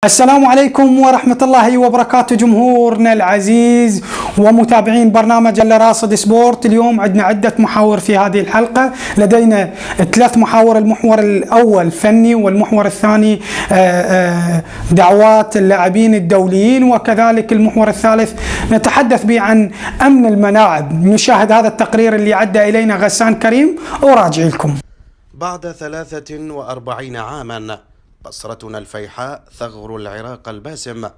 السلام عليكم ورحمة الله وبركاته جمهورنا العزيز ومتابعين برنامج الراصد سبورت. اليوم عندنا عدة محاور في هذه الحلقة. لدينا 3 محاور. المحور الأول فني، والمحور الثاني دعوات اللاعبين الدوليين، وكذلك المحور الثالث نتحدث به عن أمن الملاعب. نشاهد هذا التقرير اللي عدى إلينا غسان كريم وراجع لكم. بعد 43 عاما بصرتنا الفيحاء ثغر العراق الباسم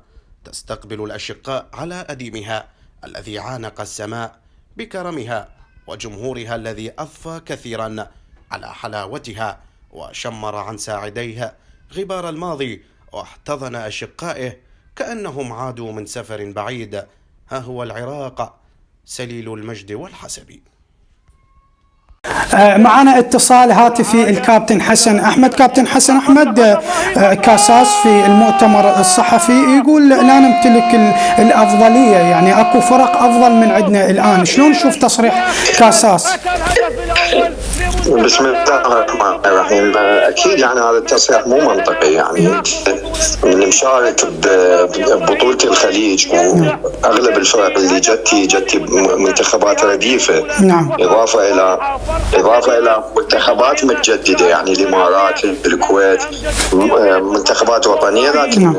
تستقبل الأشقاء على أديمها الذي عانق السماء بكرمها وجمهورها الذي أضفى كثيرا على حلاوتها وشمر عن ساعديها غبار الماضي واحتضن أشقائه كأنهم عادوا من سفر بعيد. ها هو العراق سليل المجد والحسب. معنا اتصال هاتفي الكابتن حسن أحمد. كابتن حسن أحمد، كاساس في المؤتمر الصحفي يقول لا نمتلك الأفضلية، يعني أكو فرق أفضل من عندنا الآن. شلون نشوف تصريح كاساس؟ بسم الله الرحمن الرحيم. اكيد يعني هذا التصريح مو منطقي. يعني المشارك ببطولة الخليج واغلب الفرق اللي جت منتخبات رديفة، نعم، اضافه الى منتخبات متجدده، يعني الامارات، الكويت، منتخبات وطنيه لكن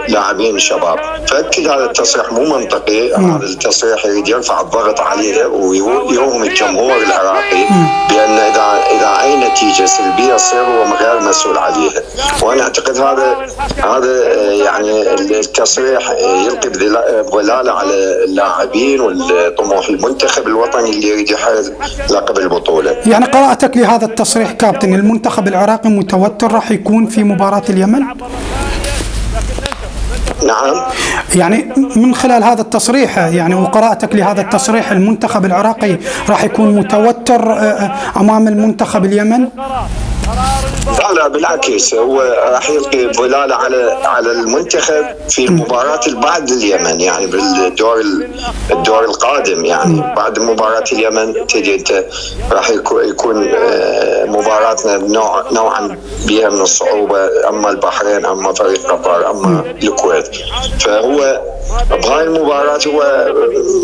لاعبين شباب. فاكيد هذا التصريح مو منطقي. هذا التصريح يريد يرفع الضغط عليه ويوهم الجمهور العراقي بان اذا اي نتيجه سلبيه تصير هو غير مسؤول عليها. وانا اعتقد هذا يعني التصريح يلقي بظلاله على اللاعبين والطموح المنتخب الوطني اللي يريد يحرز لقب البطوله. يعني قراءتك لهذا التصريح كابتن، المنتخب العراقي متوتر راح يكون في مباراة اليمن؟ نعم، يعني من خلال هذا التصريح يعني وقراءتك لهذا التصريح، المنتخب العراقي راح يكون متوتر امام المنتخب اليمن؟ لا بالعكس، هو راح يلقي ظلاله على المنتخب في المباراة بعد اليمن، يعني بالدور القادم. يعني بعد مباراة اليمن تجي انت راح يكون مباراتنا نوعا بها من الصعوبة، اما البحرين، اما فريق قطر، اما الكويت. فهو بهاي المباراة هو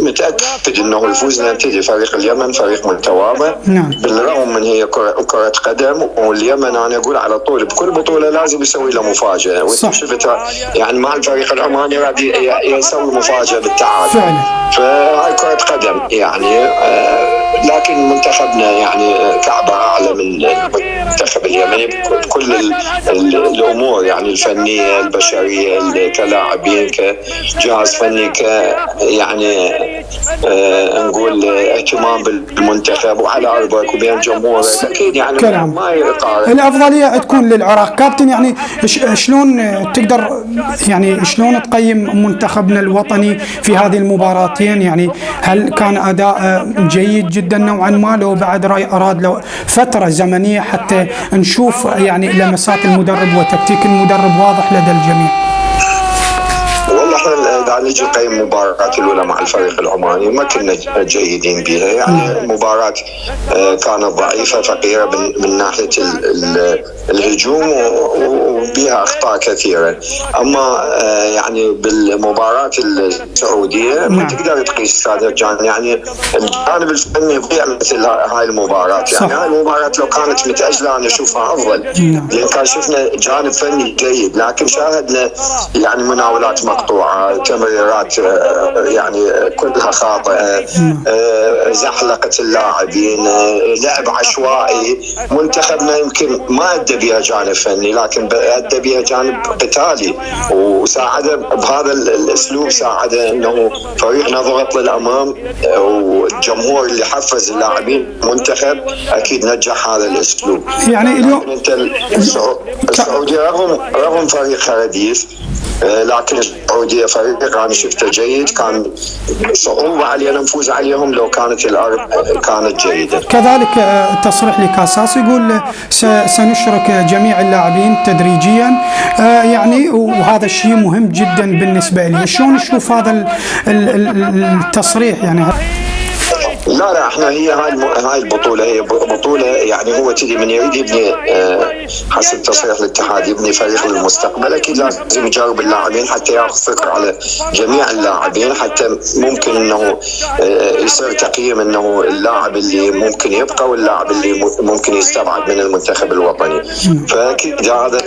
متأكد انه الفوز نتيجة فريق اليمن فريق متواضع، بالرغم من هي كرة قدم، واليمن انا اقول على طول بكل بطولة لازم يسوي له مفاجأة، وانت شفتها يعني مع الفريق العماني راح يسوي مفاجأة بالتعادل. فهاي كرة قدم يعني، لكن منتخبنا يعني كعبة اعلى من المنتخب اليمني بكل الامور، يعني الفنية، البشرية، كلاعبين، كجهاز فني، يعني نقول اهتمام بالمنتخب وعلى ارضك وبين جمهورك. اكيد يعني كلام. ما يقارن. الافضليه تكون للعراق. كابتن، يعني شلون تقدر، يعني شلون تقيم منتخبنا الوطني في هذه المباراتين؟ يعني هل كان اداء جيد جدا نوعا ما، لو بعد اراد له فتره زمنيه حتى نشوف يعني لمسات المدرب وتكتيك المدرب واضح لدى الجميع؟ والله احنا اذا نجي نقيم المباراة الاولى مع الفريق العماني ما كنا جيدين بها، يعني المباراة كانت ضعيفة فقيرة من ناحية الهجوم وبها اخطاء كثيرة. اما يعني بالمباراة السعودية ما تقدر تقيس استاذ جان، يعني الجانب الفني يضيع مثل هاي المباراة. يعني هاي المباراة لو كانت متأجلة انا اشوفها افضل، لان كان شفنا جانب فني جيد، لكن شاهدنا يعني مناولات مقطوعة، تمريرات يعني كلها خاطئة، زحلقة اللاعبين، لعب عشوائي. منتخبنا يمكن ما أدى بها جانب فني، لكن أدى بها جانب قتالي، وساعده بهذا الأسلوب، ساعده أنه فريقنا ضغط للأمام، والجمهور اللي حفز اللاعبين منتخب أكيد نجح هذا الأسلوب. يعني اليوم أنت السعودية رغم فريقها رديف، لكن السعودية فريق أنا شفته جيد، كان صعوبة علينا نفوز عليهم لو كانت الأرض كانت جيدة. كذلك تصريح لكاساس يقول سنشرك جميع اللاعبين تدريجيا، يعني وهذا الشيء مهم جدا بالنسبة لي. شلون نشوف هذا التصريح؟ يعني لا احنا هي هاي البطوله هي بطوله، يعني هو تدري من يريد يبني حسب تصريح الاتحاد يبني فريق للمستقبل اكيد لازم يجرب اللاعبين حتى ياخذ فكره على جميع اللاعبين، حتى ممكن انه يصير تقييم انه اللاعب اللي ممكن يبقى واللاعب اللي ممكن يستبعد من المنتخب الوطني. فاكيد هذا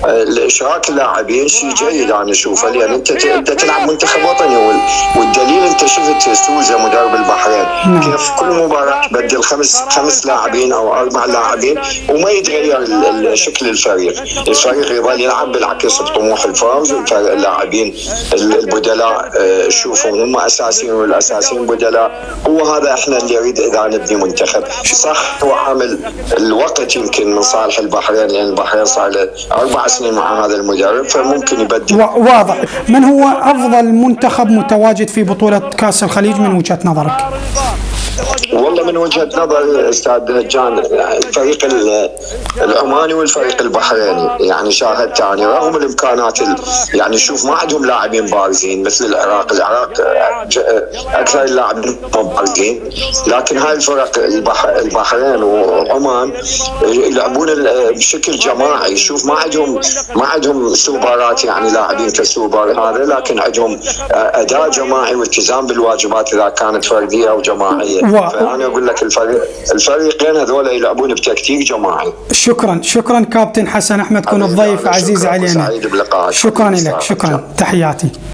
الاشراك اللاعبين شيء جيد انا اشوفه، لان انت تلعب منتخب وطني، والدليل انت شفت سوزا مدرب البحرين كيف كل مباراه بدل خمس لاعبين او 4 لاعبين وما يتغير شكل الفريق يظل يلعب بالعكس بطموح الفوز. اللاعبين البدلاء شوفوا هم اساسيين والاساسيين بدلاء، هو هذا احنا اللي نريد اذا نبني منتخب. صح هو عامل الوقت يمكن من صالح البحرين، لان البحرين صار له 4 سنين مع هذا المدرب فممكن يبدل. واضح. من هو افضل منتخب متواجد في بطولة كأس الخليج من وجهة نظرك؟ والله من وجهة نظر استاذ هجان الفريق العماني والفريق البحريني، يعني شاهدت يعني رغم الامكانات يعني شوف ما عندهم لاعبين بارزين مثل العراق اكثر اللاعبين بارزين، لكن هاي الفرق البحرين وعمان يلعبون بشكل جماعي. شوف ما عندهم سوبرات يعني لاعبين كسوبر هذا، لكن عندهم اداء جماعي والتزام بالواجبات اذا كانت فرديه او جماعيه. فأنا أقول لك الفريقين هذول يلعبون بتكتيك جماعي. شكرا كابتن حسن أحمد، كن الضيف عزيز علينا. سعيد بلقائك. شكرا لك، شكرا، تحياتي.